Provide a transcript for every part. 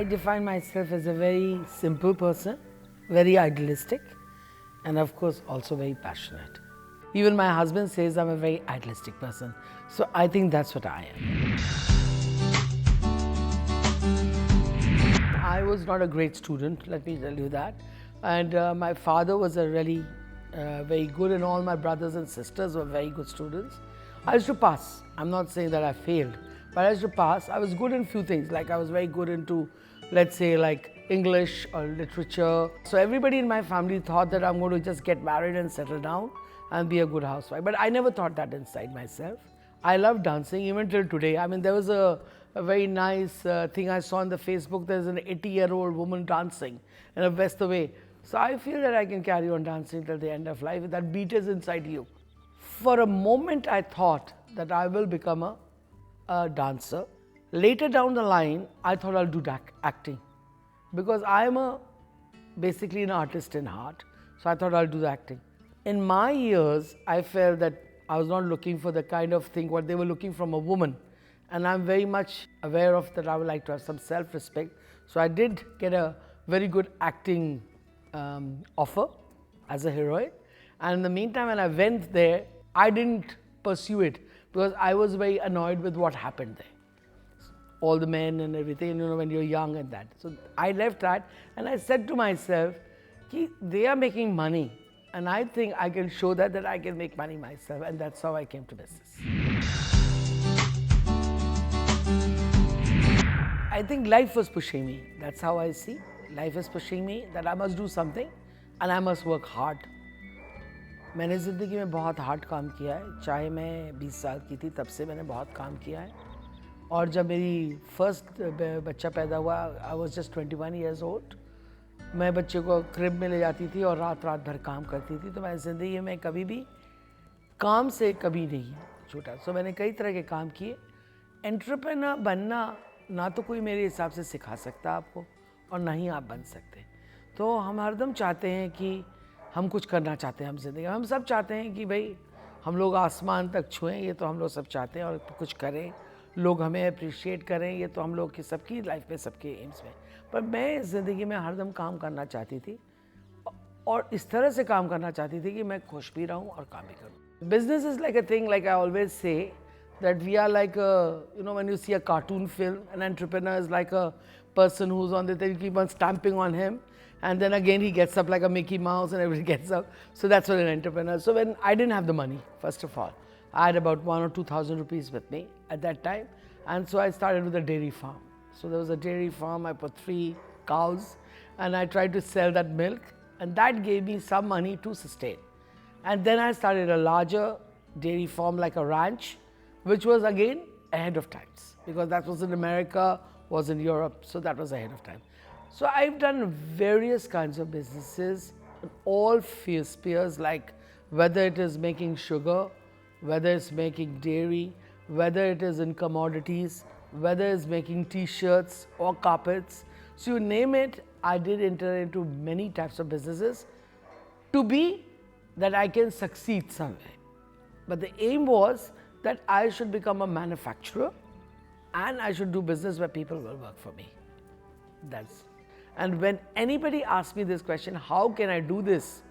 define myself as a very simple person, very idealistic, and of course also very passionate. Even my husband says I'm a very idealistic person. So I think that's what I am. I was not a great student, let me tell you that. And my father was a really very good, and all my brothers and sisters were very good students. I used to pass. I'm not saying that I failed, but I used to pass. I was good in few things, like I was very good into, let's say, like English or literature. So everybody in my family thought that I'm going to just get married and settle down and be a good housewife. But I never thought that inside myself. I love dancing even till today. I mean, there was a very nice thing I saw on the Facebook. There's an 80-year-old woman dancing in a West away. So I feel that I can carry on dancing till the end of life. That beat is inside you. For a moment, I thought that I will become a dancer. Later down the line, I thought I'll do acting, because I am basically an artist in heart. So I thought I'll do the acting. In my years, I felt that I was not looking for the kind of thing what they were looking from a woman. And I'm very much aware of that I would like to have some self-respect. So I did get a very good acting offer as a heroine. And in the meantime, when I went there, I didn't pursue it because I was very annoyed with what happened there. All the men and everything, when you're young and that. So I left that and I said to myself, they are making money. And I think I can show that I can make money myself. And that's how I came to business. I think life was pushing me. That's how I see. Life is pushing me that I must do something and I must work hard. मैंने ज़िंदगी में बहुत hard काम किया है. चाहे मैं 20 साल की थी तब से मैंने बहुत काम किया है. और जब मेरी फर्स्ट बच्चा पैदा हुआ, I was just 21 years old. मैं बच्चे को क्रिब में ले जाती थी और रात भर काम करती थी. तो मैं ज़िंदगी में कभी भी काम से कभी नहीं छूटा. सो मैंने कई तरह के काम किए. एंटरप्रेन्योर बनना ना तो कोई मेरे हिसाब से सिखा सकता आपको और ना ही आप बन सकते. तो हम हरदम चाहते हैं कि हम कुछ करना चाहते हैं हम ज़िंदगी में. हम सब चाहते हैं कि भाई हम लोग आसमान तक छुएं, ये तो हम लोग सब चाहते हैं, और कुछ करें, लोग हमें अप्रिशिएट करें, ये तो हम लोग की सबकी लाइफ में सबके एम्स में. पर मैं ज़िंदगी में हरदम काम करना चाहती थी और इस तरह से काम करना चाहती थी कि मैं खुश भी रहूं और काम भी करूं. Business is like a thing, like I always say that we are like when you see a cartoon film, an entrepreneur is like a person who's on the thing, you keep on stamping on him, and then again he gets up like a Mickey Mouse and everybody gets up. So that's what an entrepreneur. So when I didn't have the money, first of all, I had about 1,000 or 2,000 rupees with me at that time, and so I started with a dairy farm. So there was a dairy farm. I put 3 cows, and I tried to sell that milk, and that gave me some money to sustain. And then I started a larger dairy farm, like a ranch, which was again ahead of times, because that was in America, was in Europe, so that was ahead of time. So I've done various kinds of businesses in all spheres, like whether it is making sugar, whether it's making dairy, whether it is in commodities, whether it's making t-shirts or carpets. So you name it, I did enter into many types of businesses to be that I can succeed somewhere. But the aim was that I should become a manufacturer and I should do business where people will work for me. And when anybody asks me this question, how can I do this?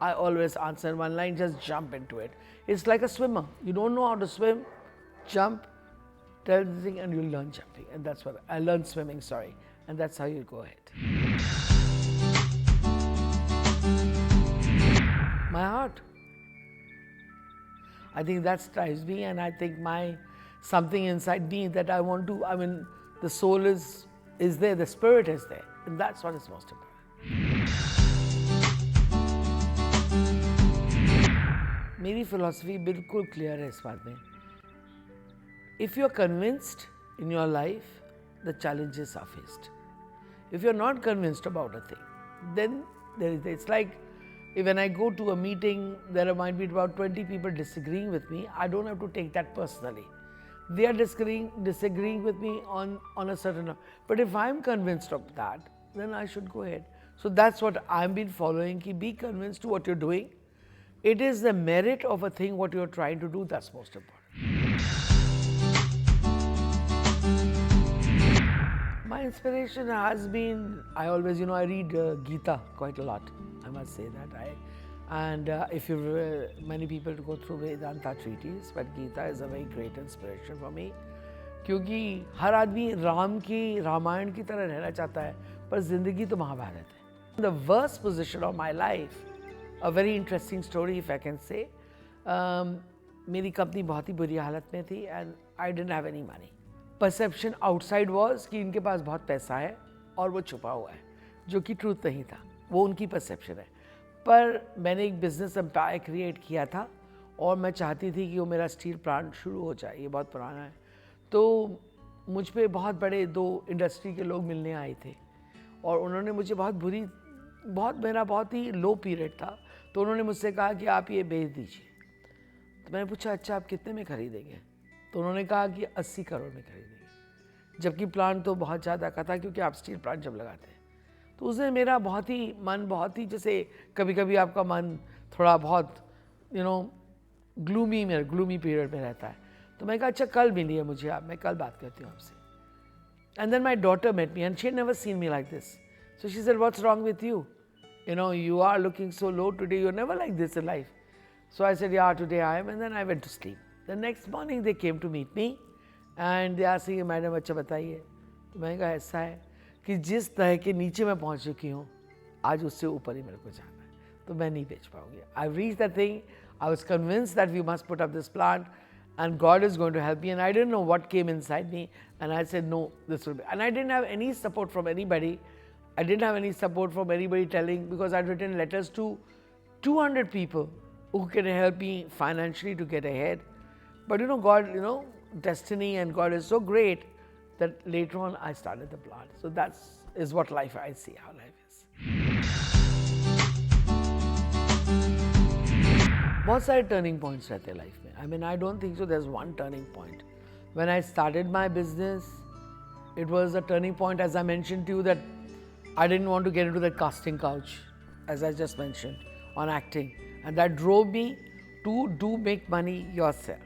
I always answer in one line, just jump into it. It's like a swimmer. You don't know how to swim, jump, tell the thing, and you'll learn jumping. And that's what I learned swimming, and that's how you go ahead. My heart. I think that drives me, and I think something inside me that I want to, the soul is there, the spirit is there, and that's what is most important. मेरी philosophy बिल्कुल clear है इस बात में. If you're convinced in your life, the challenges are faced. If you're not convinced about a thing, then it's like, when I go to a meeting, there might be about 20 people disagreeing with me. I don't have to take that personally. They are disagreeing with me on a certain. But if I'm convinced of that, then I should go ahead. So that's what I've been following. Be convinced to what you're doing. It is the merit of a thing what you're trying to do that's most important. My inspiration has been, I always, I read Gita quite a lot. I must say that. If you many people to go through Vedanta treaties, but Gita is a very great inspiration for me. क्योंकि हर आदमी राम की रामायण की तरह रहना चाहता है, पर जिंदगी तो महाभारत है. The worst position of my life, a very interesting story if I can say. मेरी कंपनी बहुत ही बुरी हालत में थी and I didn't have any money. Perception outside was कि इनके पास बहुत पैसा है और वो छुपा हुआ है, जो कि ट्रूथ नहीं था. वो उनकी परसेप्शन है. पर मैंने एक बिजनेस एम्पायर क्रिएट किया था और मैं चाहती थी कि वो मेरा स्टील प्लांट शुरू हो जाए. ये बहुत पुराना है. तो मुझ पे बहुत बड़े 2 इंडस्ट्री के लोग मिलने आए थे और उन्होंने मुझे मेरा बहुत ही लो पीरियड था. तो उन्होंने मुझसे कहा कि आप ये बेच दीजिए. तो मैंने पूछा अच्छा आप कितने में खरीदेंगे. तो उन्होंने कहा कि 80 करोड़ में खरीदेंगे, जबकि प्लांट तो बहुत ज़्यादा का था क्योंकि आप स्टील प्लांट जब लगाते हैं. तो उसने मेरा बहुत ही जैसे कभी कभी आपका मन थोड़ा बहुत ग्लूमी पीरियड में रहता है. तो मैं कहा अच्छा कल मिलिए मुझे आप, मैं कल बात करती हूँ आपसे. And then my daughter met me and she never seen me like this. So she said what's wrong with you, you are looking so low today, you're never like this in life. So I said yeah, today I am, and then I went to sleep. The next morning they came to meet me and they asked me madam अच्छा बताइए. तो मैंने कहा ऐसा है कि जिस तरह के नीचे मैं पहुंच चुकी हूँ आज उससे ऊपर ही मेरे को जाना है, तो मैं नहीं बेच पाऊंगी. I reached that thing. I was convinced that we must put up this plant and God is going to help me, and I didn't know what came inside me, and I said no, this will be. And I didn't have any support from anybody. I didn't have any support from anybody telling, because I'd written letters to 200 people who can help me financially to get ahead. But God, destiny and God is so great that later on I started the plant. So that is what life, I see how life is. बहुत सारे turning points रहते हैं life में. I mean, I don't think so there's one turning point. When I started my business, it was a turning point, as I mentioned to you, that I didn't want to get into that casting couch, as I just mentioned, on acting. And that drove me to make money yourself.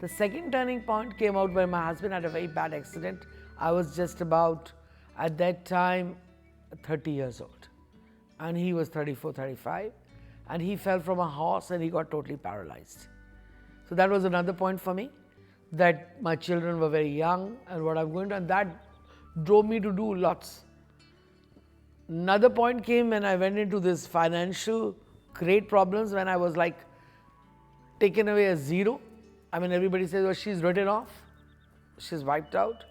The second turning point came out when my husband had a very bad accident. I was just about, at that time, 30 years old. And he was 34, 35. And he fell from a horse and he got totally paralyzed. So that was another point for me, that my children were very young and what I'm going to, and that drove me to do lots. Another point came when I went into this financial great problems, when I was like taken away as zero. I mean, everybody says, oh, she's written off, she's wiped out.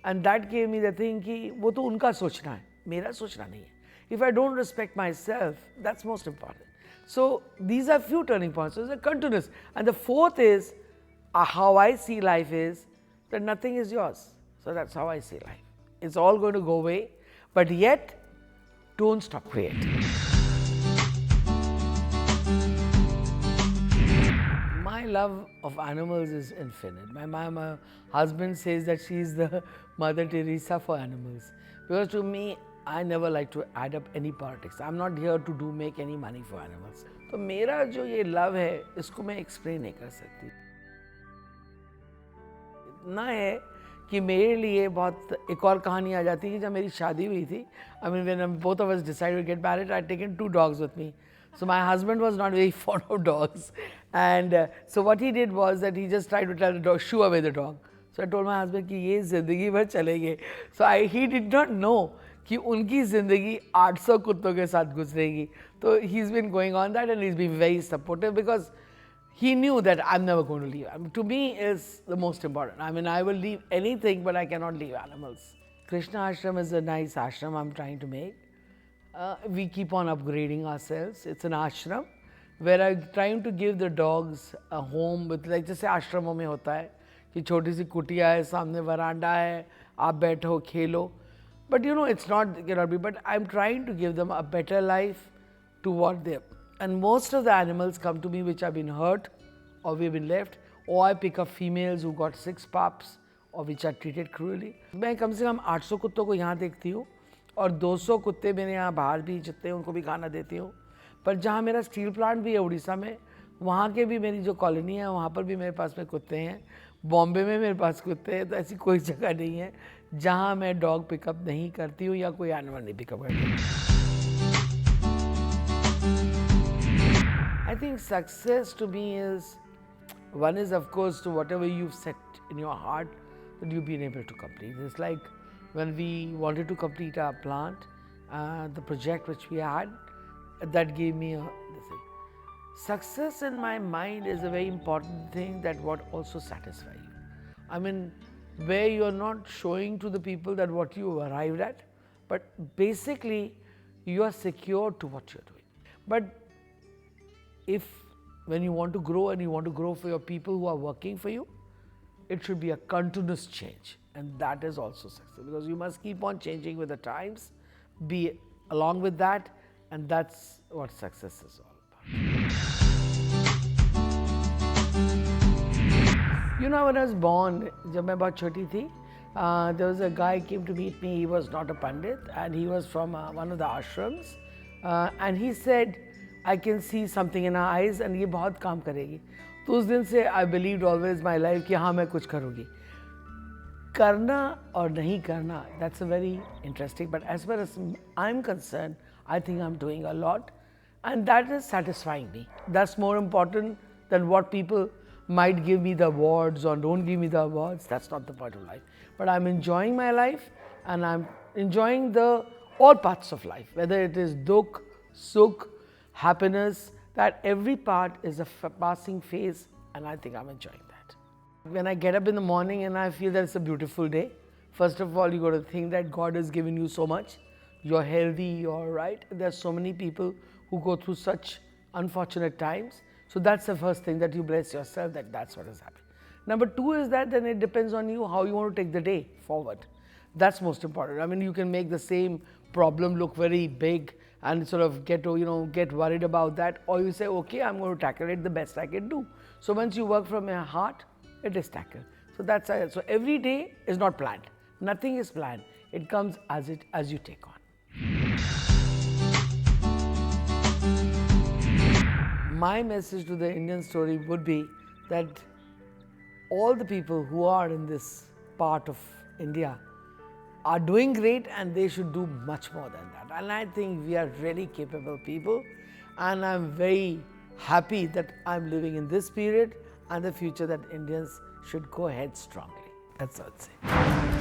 And that gave me the thing कि वो तो उनका सोचना है, मेरा सोचना नहीं है. If I don't respect myself, that's most important. So these are few turning points. So it's a continuous. And the fourth is, how I see life is that nothing is yours. So that's how I see life. It's all going to go away, but yet don't stop creating. My love of animals is infinite. My husband says that she is the Mother Teresa for animals. Because to me, I never like to add up any politics. I'm not here to make any money for animals. तो मेरा जो ये love है, इसको मैं explain नहीं कर सकती. इतना है कि मेरे लिए बहुत एक और कहानी आ जाती है कि जब मेरी शादी हुई थी. I mean, when both of us decided to get married, I'd taken 2 dogs with me. So my husband was not very fond of dogs. And so what he did was that he just tried to tell the dog, shoo away the dog. So I told my husband कि ये ज़िंदगी भर चलेंगे. So he did not know कि उनकी ज़िंदगी 800 कुत्तों के साथ गुजरेगी. तो he's been going on that and he's been very supportive because he knew that I'm never going to leave. I mean, to me is the most important. I mean, I will leave anything, but I cannot leave animals. Krishna Ashram is a nice ashram I'm trying to make. We keep on upgrading ourselves. It's an ashram where I'm trying to give the dogs a home with, like जैसे आश्रमों में होता है कि छोटी सी कुटिया है, सामने वरांडा है, आप बैठो खेलो. But it's not, cannot be, but I'm trying to give them a better life to what they are. And most of the animals come to me which have been hurt or we've been left, or I pick up females who got 6 pups or which are treated cruelly. मैं कम से कम 800 कुत्तों को यहाँ देखती हूँ और 200 कुत्ते मेरे यहाँ बाहर भी जितने हैं उनको भी खाना देती हूँ. पर जहाँ मेरा स्टील प्लांट भी है उड़ीसा में, वहाँ के भी मेरी जो कॉलोनी है वहाँ पर भी मेरे पास में कुत्ते हैं. बॉम्बे में मेरे पास कुत्ते हैं. तो ऐसी कोई जगह नहीं है जहाँ मैं डॉग पिकअप नहीं करती हूँ या कोई एनिमल नहीं पिकअप करती। I think success to me is, one is of course to whatever you've set in your heart that you've been able to complete. It's like when we wanted to complete our plant, the project which we had, that gave me this thing. Success in my mind is a very important thing that what also satisfies you. I mean, where you're not showing to the people that what you arrived at, but basically you are secure to what you're doing. But if when you want to grow and you want to grow for your people who are working for you, it should be a continuous change, and that is also success, because you must keep on changing with the times, be along with that, and that's what success is all about. You know, when I was born, जब मैं बहुत छोटी थी, there was a guy came to meet me. He was not a pandit and he was from one of the ashrams, and he said, I can see something in her eyes and ये बहुत काम करेगी. तो उस दिन से I believed always my life कि हाँ मैं कुछ करूँगी. करना और नहीं करना, that's a very interesting, but as far as I'm concerned, I think I'm doing a lot, and that is satisfying me. That's more important than what people might give me the awards or don't give me the awards. That's not the point of life. But I'm enjoying my life, and I'm enjoying all parts of life, whether it is dukh, sukh, happiness, that every part is a passing phase, and I think I'm enjoying that. When I get up in the morning and I feel that it's a beautiful day, first of all, you got to think that God has given you so much. You're healthy, you're right. There's so many people who go through such unfortunate times. So that's the first thing, that you bless yourself that that's what has happened. Number two is that then it depends on you how you want to take the day forward. That's most important. I mean, you can make the same problem look very big and sort of get worried about that, or you say, okay, I'm going to tackle it the best I can do. So once you work from your heart, it is tackled. So that's it. So every day is not planned. Nothing is planned. It comes as you take on. My message to the Indian story would be that all the people who are in this part of India are doing great, and they should do much more than that. And I think we are really capable people, and I'm very happy that I'm living in this period and the future that Indians should go ahead strongly. That's all I'd say.